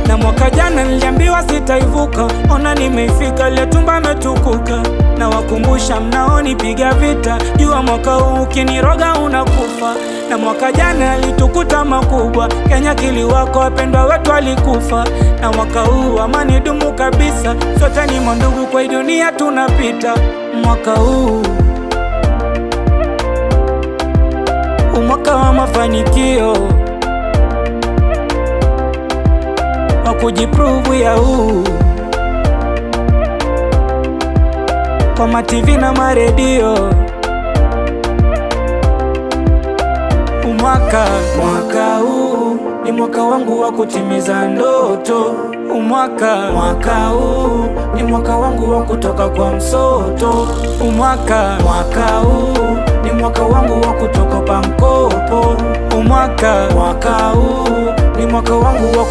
Na mwaka jana niliambiwa sitaivuka, ona nimeifika, ile tumba imetukuka. Na wakumbusha mnaonipiga vita, jua mwaka huu ukiniroga unakufa. Na mwaka jana alitukuta makubwa, Kenya kiliwako, wapendwa wetu walikufa. Na mwaka huu amani dumu kabisa, sote ni mandugu, kwa dunia tunapita. Mwaka huu mwaka wa mafanikio, wa kujiprove ya huu kwa ma-TV na ma-radio. Mwaka huu ni mwaka wangu wa kutimiza ndoto. Mwaka huu ni mwaka wangu wa kutoka kwa msoto. Mwaka huu ni mwaka wangu wa kutoka pa mkopo. Mwaka huu ni mwaka wangu wa